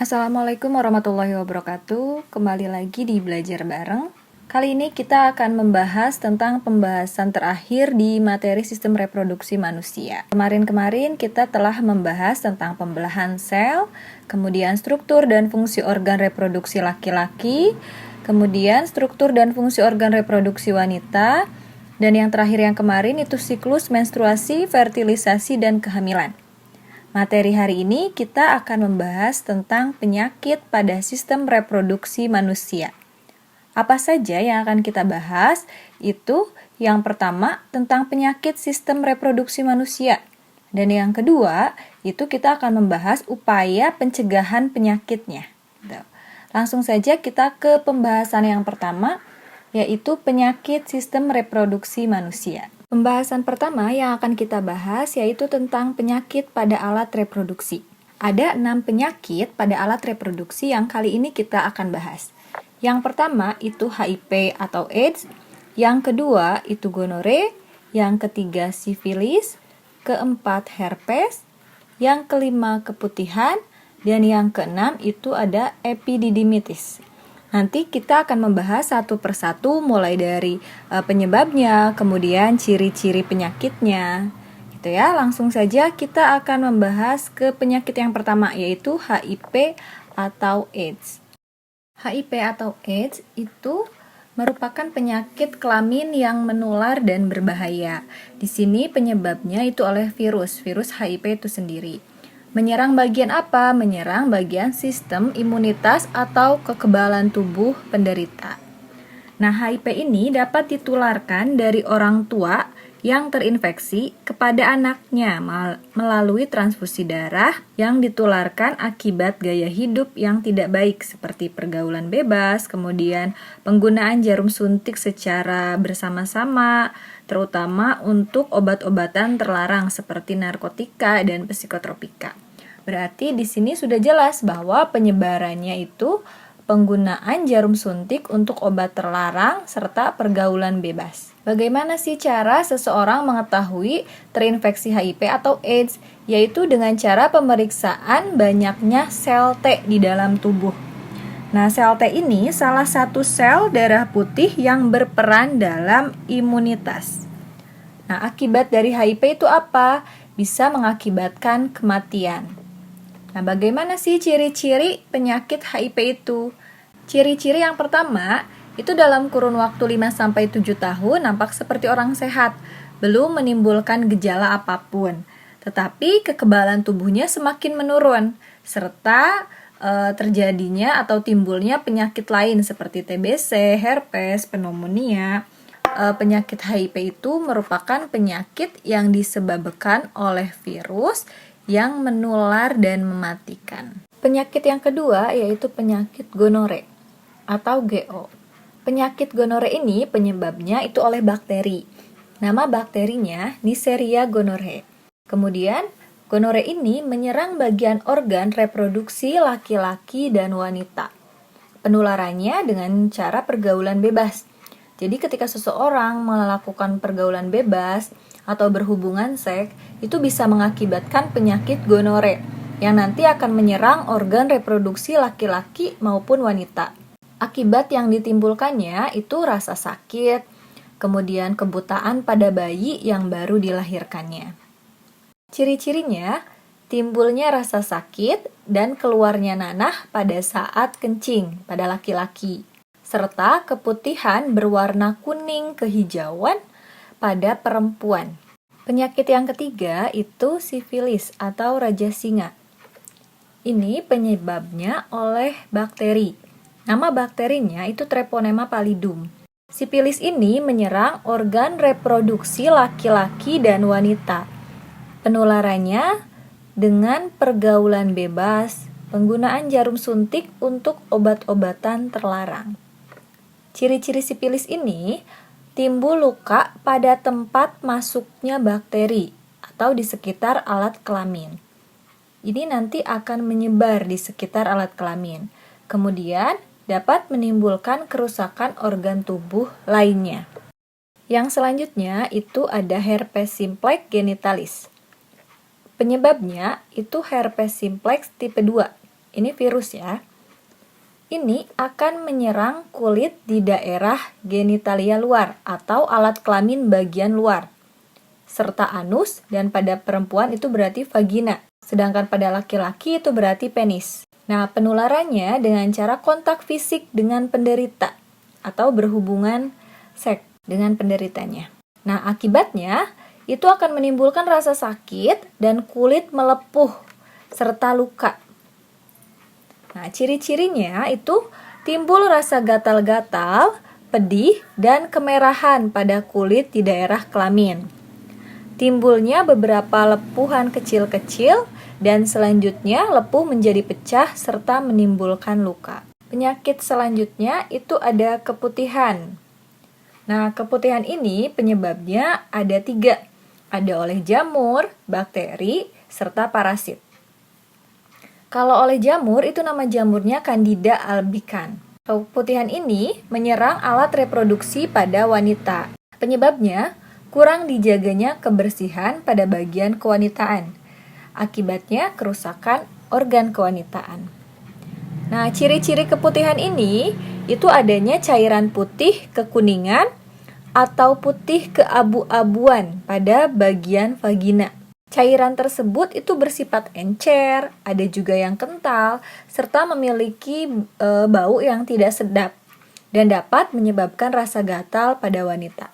Assalamualaikum warahmatullahi wabarakatuh. Kembali lagi di Belajar Bareng. Kali ini kita akan membahas tentang pembahasan terakhir di materi sistem reproduksi manusia. Kemarin-kemarin kita telah membahas tentang pembelahan sel, kemudian struktur dan fungsi organ reproduksi laki-laki, kemudian struktur dan fungsi organ reproduksi wanita, dan yang terakhir yang kemarin itu siklus menstruasi, fertilisasi, dan kehamilan. Materi hari ini kita akan membahas tentang penyakit pada sistem reproduksi manusia. Apa saja yang akan kita bahas? Itu yang pertama tentang penyakit sistem reproduksi manusia. Dan yang kedua, itu kita akan membahas upaya pencegahan penyakitnya. Langsung saja kita ke pembahasan yang pertama, yaitu penyakit sistem reproduksi manusia. Pembahasan pertama yang akan kita bahas yaitu tentang penyakit pada alat reproduksi. Ada 6 penyakit pada alat reproduksi yang kali ini kita akan bahas. Yang pertama itu HIV atau AIDS, yang kedua itu gonore, yang ketiga sifilis, keempat herpes, yang kelima keputihan, dan yang keenam itu ada epididymitis. Nanti kita akan membahas satu persatu mulai dari penyebabnya, kemudian ciri-ciri penyakitnya. Gitu ya. Langsung saja kita akan membahas ke penyakit yang pertama yaitu HIV atau AIDS. HIV atau AIDS itu merupakan penyakit kelamin yang menular dan berbahaya. Di sini penyebabnya itu oleh virus HIV itu sendiri. Menyerang bagian apa? Menyerang bagian sistem imunitas atau kekebalan tubuh penderita. Nah, HIV ini dapat ditularkan dari orang tua yang terinfeksi kepada anaknya melalui transfusi darah yang ditularkan akibat gaya hidup yang tidak baik seperti pergaulan bebas, kemudian penggunaan jarum suntik secara bersama-sama, terutama untuk obat-obatan terlarang seperti narkotika dan psikotropika. Berarti di sini sudah jelas bahwa penyebarannya itu penggunaan jarum suntik untuk obat terlarang serta pergaulan bebas. Bagaimana sih cara seseorang mengetahui terinfeksi HIV atau AIDS? Yaitu dengan cara pemeriksaan banyaknya sel T di dalam tubuh. Nah, sel T ini salah satu sel darah putih yang berperan dalam imunitas. Nah, akibat dari HIV itu apa? Bisa mengakibatkan kematian. Nah, bagaimana sih ciri-ciri penyakit HIV itu? Ciri-ciri yang pertama, itu dalam kurun waktu 5-7 tahun nampak seperti orang sehat, belum menimbulkan gejala apapun. Tetapi kekebalan tubuhnya semakin menurun, serta terjadinya atau timbulnya penyakit lain seperti TBC, herpes, pneumonia. Penyakit HIV itu merupakan penyakit yang disebabkan oleh virus yang menular dan mematikan. Penyakit yang kedua yaitu penyakit gonore atau GO. Penyakit gonore ini penyebabnya itu oleh bakteri. Nama bakterinya Neisseria gonorrhoeae. Kemudian, gonore ini menyerang bagian organ reproduksi laki-laki dan wanita. Penularannya dengan cara pergaulan bebas. Jadi ketika seseorang melakukan pergaulan bebas atau berhubungan seks, itu bisa mengakibatkan penyakit gonore yang nanti akan menyerang organ reproduksi laki-laki maupun wanita. Akibat yang ditimbulkannya itu rasa sakit, kemudian kebutaan pada bayi yang baru dilahirkannya. Ciri-cirinya, timbulnya rasa sakit dan keluarnya nanah pada saat kencing pada laki-laki, serta keputihan berwarna kuning kehijauan pada perempuan. Penyakit yang ketiga itu sifilis atau raja singa. Ini penyebabnya oleh bakteri. Nama bakterinya itu Treponema pallidum. Sifilis ini menyerang organ reproduksi laki-laki dan wanita. Penularannya dengan pergaulan bebas, penggunaan jarum suntik untuk obat-obatan terlarang. Ciri-ciri sifilis ini timbul luka pada tempat masuknya bakteri atau di sekitar alat kelamin. Ini nanti akan menyebar di sekitar alat kelamin. Kemudian dapat menimbulkan kerusakan organ tubuh lainnya. Yang selanjutnya itu ada herpes simplex genitalis. Penyebabnya itu herpes simplex tipe 2. ini virus ya. Ini akan menyerang kulit di daerah genitalia luar atau alat kelamin bagian luar, serta anus, dan pada perempuan itu berarti vagina, sedangkan pada laki-laki itu berarti penis. Nah, penularannya dengan cara kontak fisik dengan penderita atau berhubungan seks dengan penderitanya. Nah, akibatnya itu akan menimbulkan rasa sakit dan kulit melepuh serta luka. Nah, ciri-cirinya itu timbul rasa gatal-gatal, pedih, dan kemerahan pada kulit di daerah kelamin. Timbulnya beberapa lepuhan kecil-kecil dan selanjutnya lepuh menjadi pecah serta menimbulkan luka. Penyakit selanjutnya itu ada keputihan. Nah, keputihan ini penyebabnya ada 3. Ada oleh jamur, bakteri, serta parasit. Kalau oleh jamur, itu nama jamurnya Candida albicans. Keputihan ini menyerang alat reproduksi pada wanita. Penyebabnya, kurang dijaganya kebersihan pada bagian kewanitaan. Akibatnya, kerusakan organ kewanitaan. Nah, ciri-ciri keputihan ini, itu adanya cairan putih kekuningan atau putih keabu-abuan pada bagian vagina. Cairan tersebut itu bersifat encer, ada juga yang kental, serta memiliki bau yang tidak sedap dan dapat menyebabkan rasa gatal pada wanita.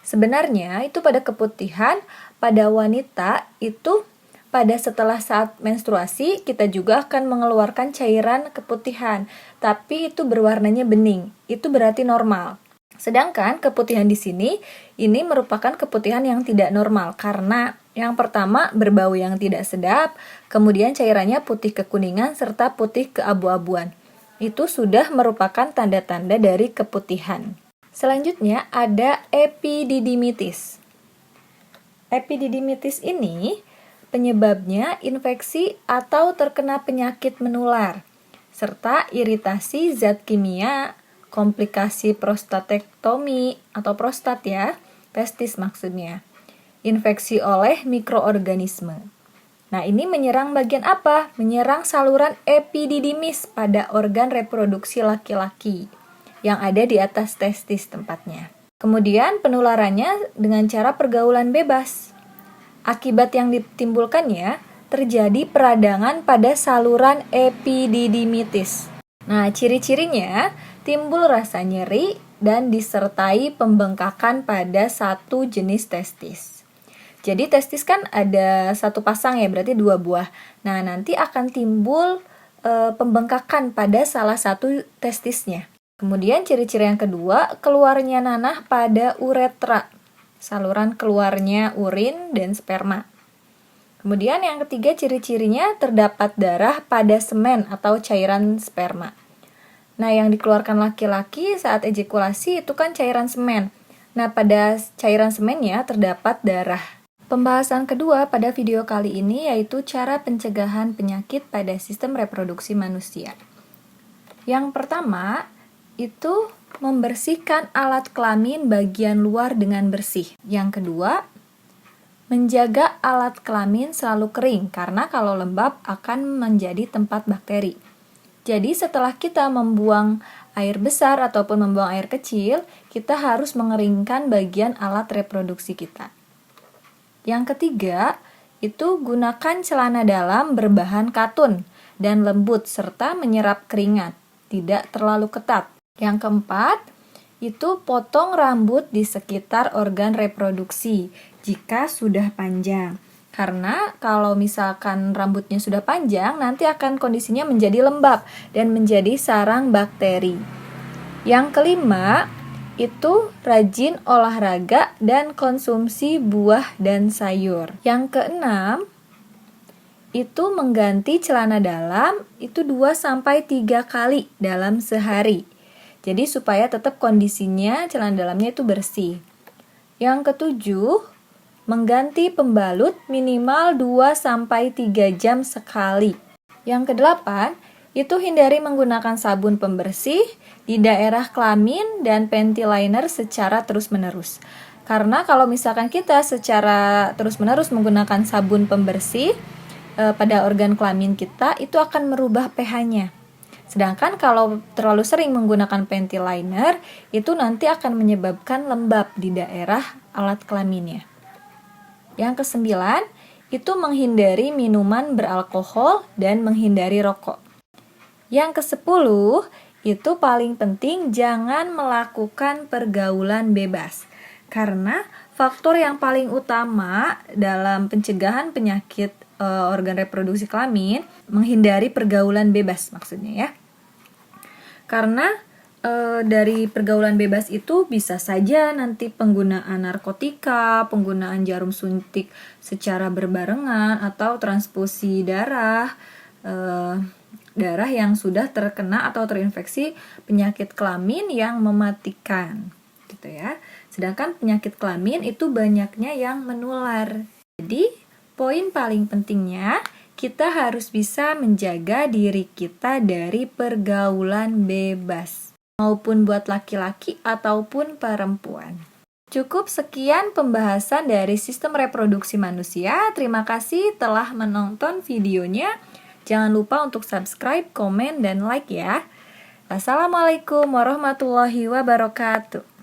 Sebenarnya itu pada keputihan pada wanita itu pada setelah saat menstruasi kita juga akan mengeluarkan cairan keputihan, tapi itu berwarnanya bening, itu berarti normal. Sedangkan keputihan di sini ini merupakan keputihan yang tidak normal karena yang pertama berbau yang tidak sedap, kemudian cairannya putih kekuningan serta putih keabu-abuan. Itu sudah merupakan tanda-tanda dari keputihan. Selanjutnya ada epididimitis. Epididimitis ini penyebabnya infeksi atau terkena penyakit menular serta iritasi zat kimia, komplikasi prostatektomi atau prostat ya, testis maksudnya. Infeksi oleh mikroorganisme. Nah, ini menyerang bagian apa? Menyerang saluran epididimis pada organ reproduksi laki-laki yang ada di atas testis tempatnya. Kemudian penularannya dengan cara pergaulan bebas. Akibat yang ditimbulkannya terjadi peradangan pada saluran epididimitis. Nah, ciri-cirinya timbul rasa nyeri dan disertai pembengkakan pada satu jenis testis. Jadi testis kan ada satu pasang ya, berarti 2 buah. Nah, nanti akan timbul pembengkakan pada salah satu testisnya. Kemudian ciri-ciri yang kedua, keluarnya nanah pada uretra, saluran keluarnya urin dan sperma. Kemudian yang ketiga ciri-cirinya terdapat darah pada semen atau cairan sperma. Nah, yang dikeluarkan laki-laki saat ejakulasi itu kan cairan semen. Nah, pada cairan semennya terdapat darah. Pembahasan kedua pada video kali ini yaitu cara pencegahan penyakit pada sistem reproduksi manusia. Yang pertama, itu membersihkan alat kelamin bagian luar dengan bersih. Yang kedua, menjaga alat kelamin selalu kering karena kalau lembab akan menjadi tempat bakteri. Jadi setelah kita membuang air besar ataupun membuang air kecil, kita harus mengeringkan bagian alat reproduksi kita. Yang ketiga, itu gunakan celana dalam berbahan katun dan lembut serta menyerap keringat, tidak terlalu ketat. Yang keempat, itu potong rambut di sekitar organ reproduksi jika sudah panjang. Karena kalau misalkan rambutnya sudah panjang, nanti akan kondisinya menjadi lembab dan menjadi sarang bakteri. Yang kelima, itu rajin olahraga dan konsumsi buah dan sayur. Yang keenam, itu mengganti celana dalam itu 2-3 kali dalam sehari. Jadi supaya tetap kondisinya celana dalamnya itu bersih. Yang ketujuh, mengganti pembalut minimal 2-3 jam sekali. Yang kedelapan, itu hindari menggunakan sabun pembersih di daerah kelamin dan panty liner secara terus-menerus. Karena kalau misalkan kita secara terus-menerus menggunakan sabun pembersih, pada organ kelamin kita itu akan merubah pH-nya. Sedangkan kalau terlalu sering menggunakan panty liner, itu nanti akan menyebabkan lembab di daerah alat kelaminnya. Yang kesembilan, itu menghindari minuman beralkohol dan menghindari rokok. Yang kesepuluh, itu paling penting jangan melakukan pergaulan bebas. Karena faktor yang paling utama dalam pencegahan penyakit organ reproduksi kelamin, menghindari pergaulan bebas maksudnya ya. Karena dari pergaulan bebas itu bisa saja nanti penggunaan narkotika, penggunaan jarum suntik secara berbarengan, atau transfusi darah yang sudah terkena atau terinfeksi penyakit kelamin yang mematikan gitu ya. Sedangkan penyakit kelamin itu banyaknya yang menular. Jadi, poin paling pentingnya kita harus bisa menjaga diri kita dari pergaulan bebas, maupun buat laki-laki ataupun perempuan. Cukup sekian pembahasan dari sistem reproduksi manusia. Terima kasih telah menonton videonya. Jangan lupa untuk subscribe, komen, dan like ya. Wassalamualaikum warahmatullahi wabarakatuh.